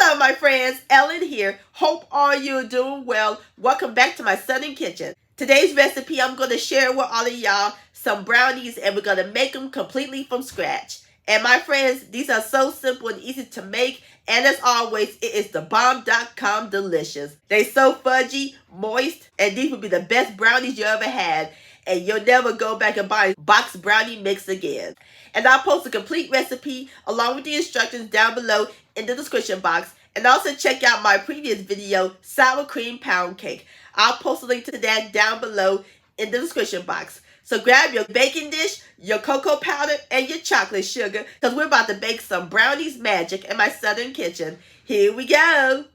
Hello, my friends. Ellen here. Hope all you are doing well. Welcome back to my Southern Kitchen. Today's recipe, I'm going to share with all of y'all some brownies, and we're going to make them completely from scratch. And my friends, these are so simple and easy to make. And as always, it is the bomb.com delicious. They so fudgy, moist, and these will be the best brownies you ever had. And you'll never go back and buy Box Brownie mix again. And I'll post a complete recipe along with the instructions down below in the description box. And also check out my previous video, Sour Cream Pound Cake. I'll post a link to that down below in the description box. So grab your baking dish, your cocoa powder, and your chocolate sugar, because we're about to bake some brownies magic in my Southern Kitchen. Here we go.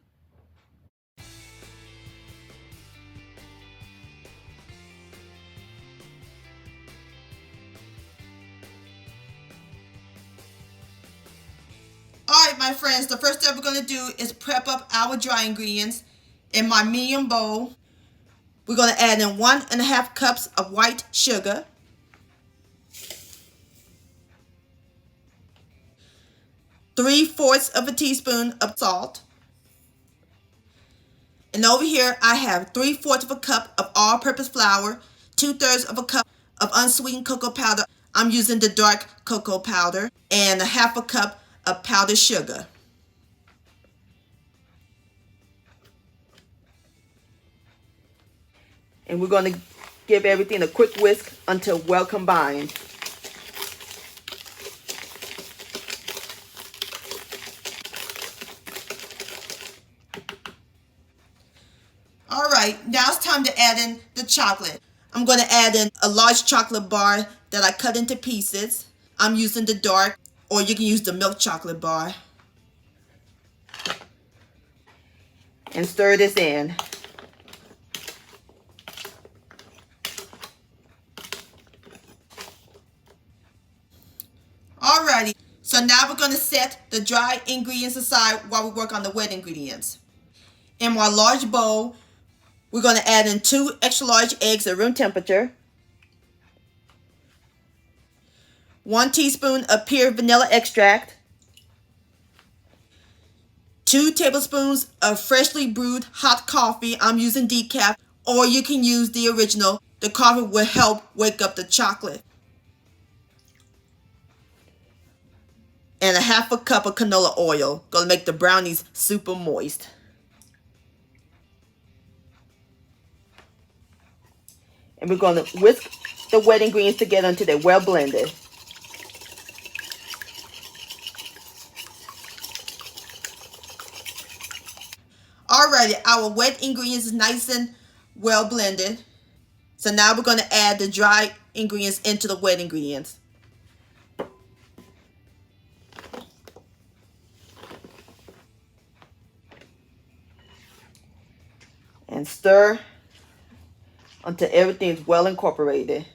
Alright, my friends, the first step we're going to do is prep up our dry ingredients. In my medium bowl, we're going to add in 1.5 cups of white sugar, 3/4 teaspoon of salt, and over here I have 3/4 cup of all-purpose flour, 2/3 cup of unsweetened cocoa powder. I'm using the dark cocoa powder, and 1/2 cup of powdered sugar. And we're going to give everything a quick whisk until well combined. Alright, now it's time to add in the chocolate. I'm going to add in a large chocolate bar that I cut into pieces. I'm using the dark, or you can use the milk chocolate bar. And stir this in. Alrighty, so now we're going to set the dry ingredients aside while we work on the wet ingredients. In my large bowl, we're going to add in 2 extra large eggs at room temperature, 1 teaspoon of pure vanilla extract, 2 tablespoons of freshly brewed hot coffee. I'm using decaf, or you can use the original. The coffee will help wake up the chocolate. And 1/2 cup of canola oil. Gonna make the brownies super moist. And we're gonna whisk the wet ingredients together until they're well blended. Alrighty, our wet ingredients is nice and well blended. So now we're gonna add the dry ingredients into the wet ingredients. And stir until everything is well incorporated.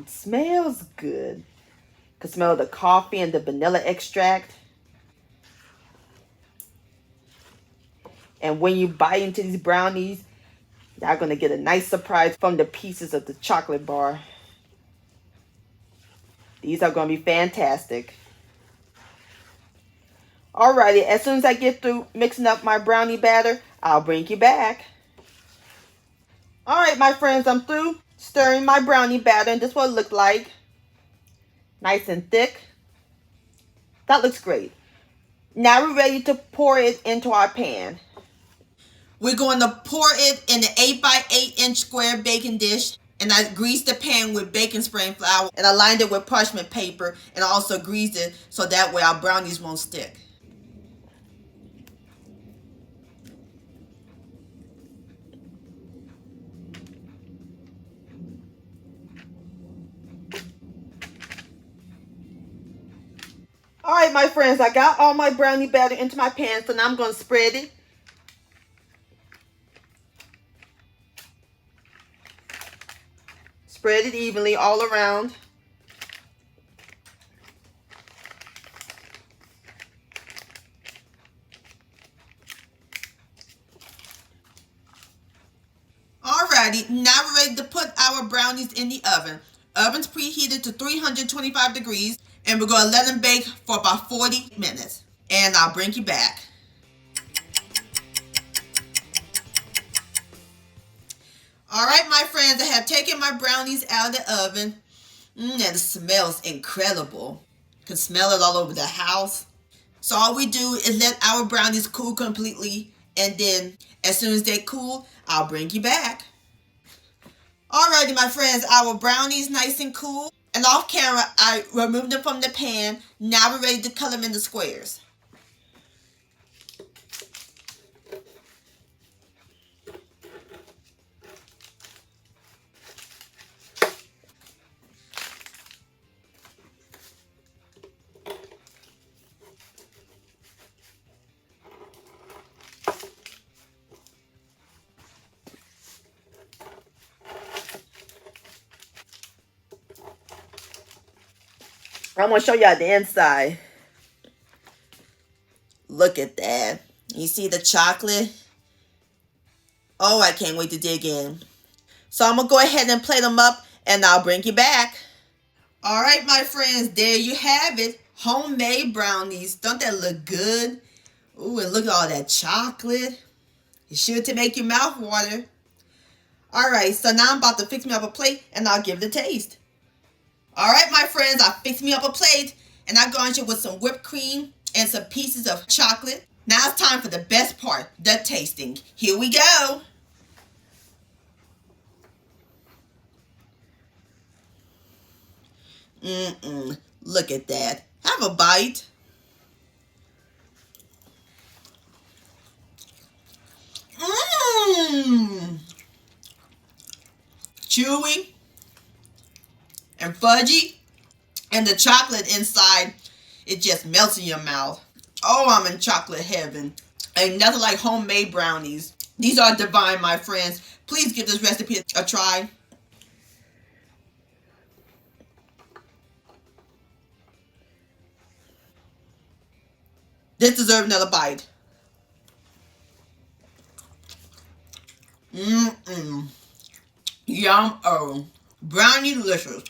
Smells good. Can smell the coffee and the vanilla extract. And when you bite into these brownies, you're gonna get a nice surprise from the pieces of the chocolate bar. These are gonna be fantastic. Alrighty, as soon as I get through mixing up my brownie batter, I'll bring you back. Alright, my friends, I'm through stirring my brownie batter, and this is what it looked like. Nice and thick. That looks great. Now we're ready to pour it into our pan. We're going to pour it in an 8 by 8 inch square baking dish. And I greased the pan with baking spray flour, and I lined it with parchment paper, and I also greased it so that way our brownies won't stick. Alright, my friends, I got all my brownie batter into my pan, so now I'm going to spread it. Spread it evenly all around. Alrighty, now we're ready to put our brownies in the oven. Oven's preheated to 325 degrees, And we're going to let them bake for about 40 minutes. And I'll bring you back. Alright, my friends, I have taken my brownies out of the oven. And it smells incredible. You can smell it all over the house. So all we do is let our brownies cool completely. And then as soon as they cool, I'll bring you back. Alrighty, my friends, our brownies nice and cool. And off camera, I removed them from the pan. Now we're ready to cut them into squares. I'm going to show y'all the inside. Look at that. You see the chocolate? Oh, I can't wait to dig in. So I'm going to go ahead and plate them up and I'll bring you back. All right, my friends, there you have it. Homemade brownies. Don't that look good? Ooh, and look at all that chocolate. It's sure to make your mouth water. All right, so now I'm about to fix me up a plate and I'll give it a taste. All right, my friends, I fixed me up a plate and I garnished it with some whipped cream and some pieces of chocolate. Now it's time for the best part, the tasting. Here we go. Look at that. Have a bite. Chewy and fudgy, and the chocolate inside, it just melts in your mouth. Oh, I'm in chocolate heaven. Ain't nothing like homemade brownies. These are divine, my friends. Please give this recipe a try. This deserves another bite. Yum. Oh, brownie delicious.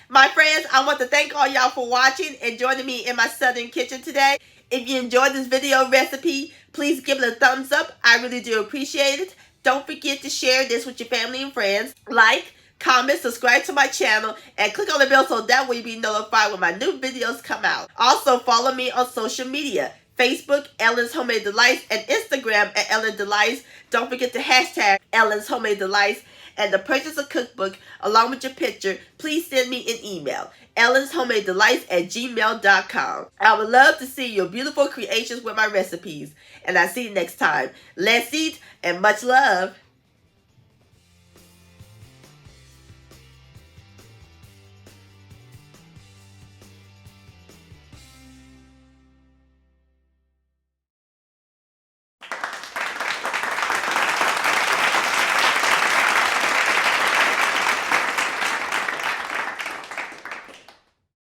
My friends, I want to thank all y'all for watching and joining me in my southern kitchen today. If you enjoyed this video recipe, please give it a thumbs up. I really do appreciate it. Don't forget to share this with your family and friends. Like, comment, subscribe to my channel, and click on the bell so that way you'll be notified when my new videos come out. Also, follow me on social media. Facebook, Ellen's Homemade Delights, and Instagram at Ellen Delights. Don't forget to hashtag Ellen's Homemade Delights. And to purchase a cookbook along with your picture, please send me an email, ellenshomemadedelights@gmail.com. I would love to see your beautiful creations with my recipes. And I'll see you next time. Let's eat and much love.